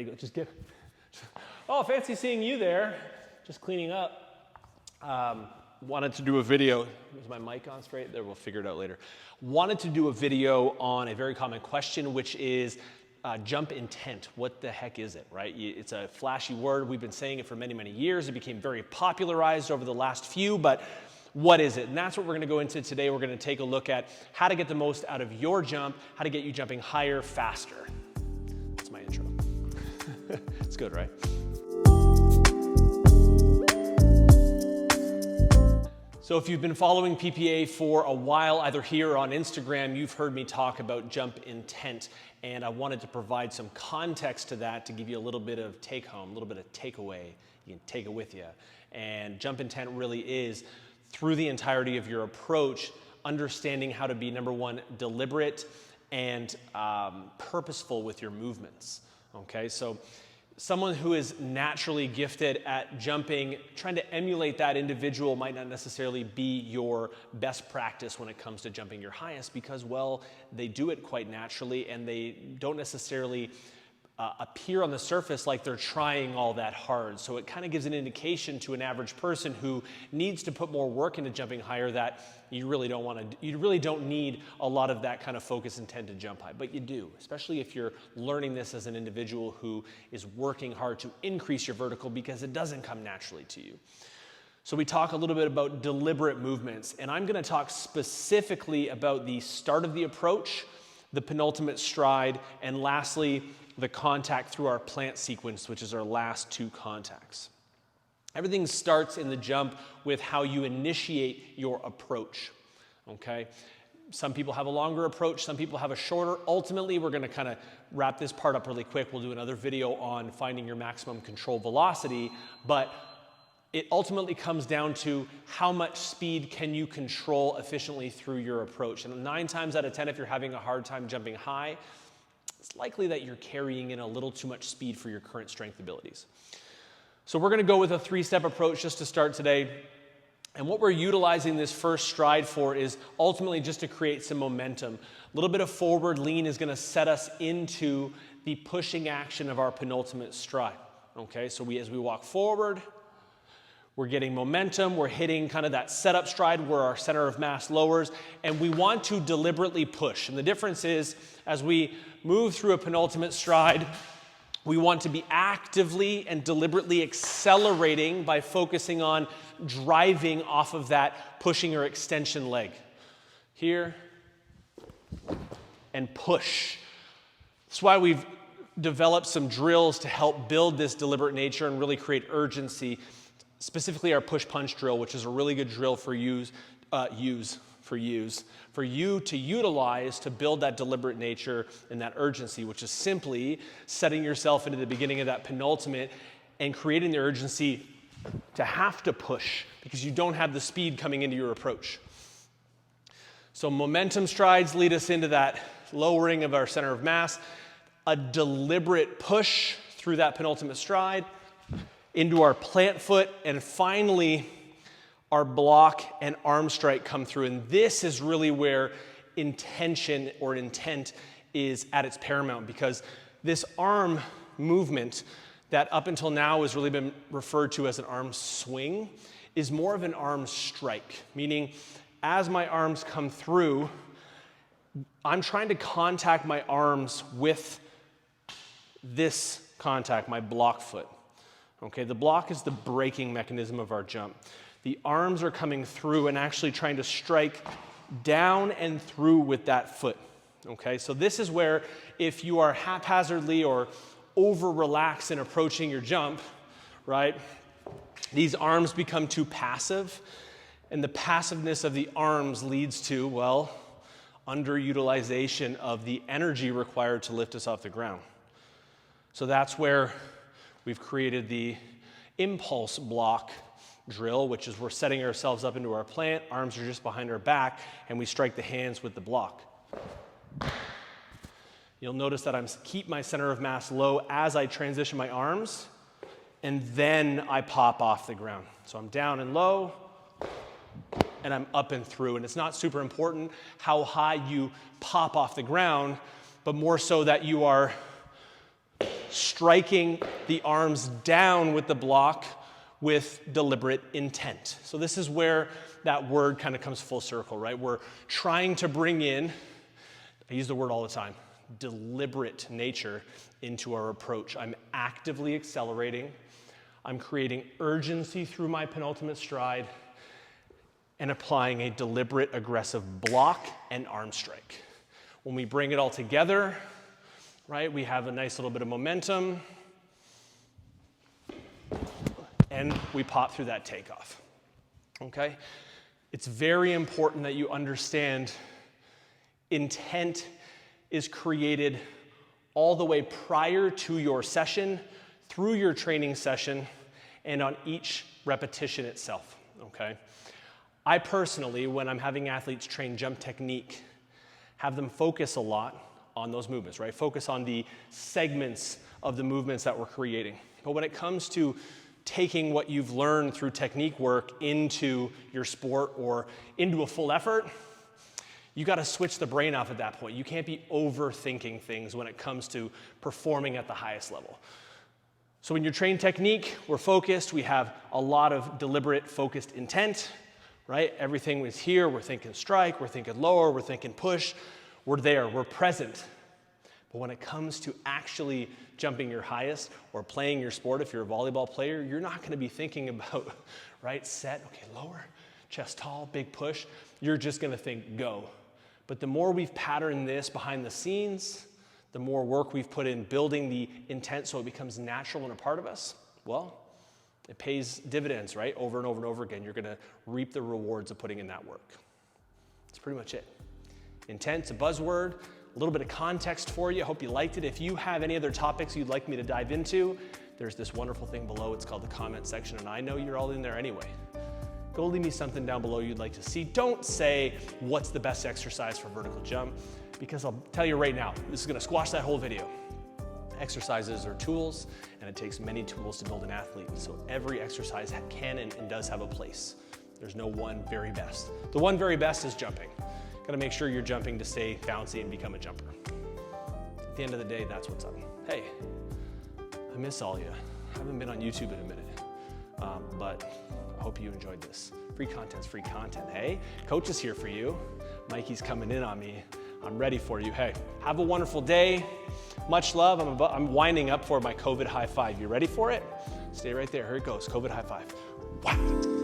Just get. Oh, fancy seeing you there. Just cleaning up. Wanted to do a video. Is my mic on straight? There, we'll figure it out later. Wanted to do a video on a very common question, which is jump intent. What the heck is it, right? It's a flashy word. We've been saying it for many, many years. It became very popularized over the last few, but what is it? And that's what we're going to go into today. We're going to take a look at how to get the most out of your jump, how to get you jumping higher, faster. That's my intro. It's good, right? So if you've been following PPA for a while, either here or on Instagram, you've heard me talk about jump intent, and I wanted to provide some context to that to give you a little bit of take home, a little bit of takeaway. You can take it with you. And jump intent really is, through the entirety of your approach, understanding how to be, number one, deliberate and purposeful with your movements. Okay, so someone who is naturally gifted at jumping, trying to emulate that individual might not necessarily be your best practice when it comes to jumping your highest because, well, they do it quite naturally and they don't necessarily appear on the surface like they're trying all that hard. So it kind of gives an indication to an average person who needs to put more work into jumping higher that you really don't need a lot of that kind of focus intent to jump high, but you do, especially if you're learning this as an individual who is working hard to increase your vertical because it doesn't come naturally to you. So we talk a little bit about deliberate movements, and I'm going to talk specifically about the start of the approach, the penultimate stride, and lastly, the contact through our plant sequence, which is our last two contacts. Everything starts in the jump with how you initiate your approach, okay? Some people have a longer approach, some people have a shorter. Ultimately, we're gonna kind of wrap this part up really quick. We'll do another video on finding your maximum control velocity, but it ultimately comes down to how much speed can you control efficiently through your approach. And 9 times out of 10, if you're having a hard time jumping high, it's likely that you're carrying in a little too much speed for your current strength abilities. So we're going to go with a 3-step approach just to start today. And what we're utilizing this first stride for is ultimately just to create some momentum. A little bit of forward lean is going to set us into the pushing action of our penultimate stride. Okay, so as we walk forward, we're getting momentum, we're hitting kind of that setup stride where our center of mass lowers, and we want to deliberately push. And the difference is, as we move through a penultimate stride, we want to be actively and deliberately accelerating by focusing on driving off of that pushing or extension leg. Here, and push. That's why we've developed some drills to help build this deliberate nature and really create urgency. Specifically our push-punch drill, which is a really good drill for you to utilize to build that deliberate nature and that urgency, which is simply setting yourself into the beginning of that penultimate and creating the urgency to have to push because you don't have the speed coming into your approach. So momentum strides lead us into that lowering of our center of mass, a deliberate push through that penultimate stride, into our plant foot, and finally our block and arm strike come through. And this is really where intention or intent is at its paramount, because this arm movement that up until now has really been referred to as an arm swing is more of an arm strike, meaning as my arms come through, I'm trying to contact my arms with this contact, my block foot. Okay, the block is the braking mechanism of our jump. The arms are coming through and actually trying to strike down and through with that foot. Okay, so this is where if you are haphazardly or over-relaxed in approaching your jump, right, these arms become too passive, and the passiveness of the arms leads to, well, underutilization of the energy required to lift us off the ground. So that's where we've created the impulse block drill, which is we're setting ourselves up into our plant, arms are just behind our back, and we strike the hands with the block. You'll notice that I keep my center of mass low as I transition my arms, and then I pop off the ground. So I'm down and low, and I'm up and through. And it's not super important how high you pop off the ground, but more so that you are striking the arms down with the block with deliberate intent. So this is where that word kind of comes full circle, right? We're trying to bring in, I use the word all the time, deliberate nature into our approach. I'm actively accelerating. I'm creating urgency through my penultimate stride and applying a deliberate, aggressive block and arm strike. When we bring it all together, right, we have a nice little bit of momentum, and we pop through that takeoff, okay? It's very important that you understand intent is created all the way prior to your session, through your training session, and on each repetition itself, okay? I personally, when I'm having athletes train jump technique, have them focus a lot on those movements, right? Focus on the segments of the movements that we're creating. But when it comes to taking what you've learned through technique work into your sport or into a full effort, you got to switch the brain off at that point. You can't be overthinking things when it comes to performing at the highest level. So when you train technique, we're focused, we have a lot of deliberate, focused intent, right? Everything is here, we're thinking strike, we're thinking lower, we're thinking push, we're there, we're present. But when it comes to actually jumping your highest or playing your sport, if you're a volleyball player, you're not going to be thinking about, right, set, okay, lower, chest tall, big push. You're just going to think go. But the more we've patterned this behind the scenes, the more work we've put in building the intent so it becomes natural and a part of us, well, it pays dividends, right? Over and over and over again. You're going to reap the rewards of putting in that work. That's pretty much it. Intent's a buzzword. A little bit of context for you. I hope you liked it. If you have any other topics you'd like me to dive into, there's this wonderful thing below. It's called the comment section, and I know you're all in there anyway. Go leave me something down below you'd like to see. Don't say, what's the best exercise for vertical jump? Because I'll tell you right now, this is going to squash that whole video. Exercises are tools, and it takes many tools to build an athlete. So every exercise can and does have a place. There's no one very best. The one very best is jumping. Got to make sure you're jumping to stay bouncy and become a jumper. At the end of the day, that's what's up. Hey, I miss all you. I haven't been on YouTube in a minute, but I hope you enjoyed this. Free content's free content, hey? Coach is here for you. Mikey's coming in on me. I'm ready for you. Hey, have a wonderful day. Much love. I'm winding up for my COVID high five. You ready for it? Stay right there. Here it goes. COVID high five. Wow.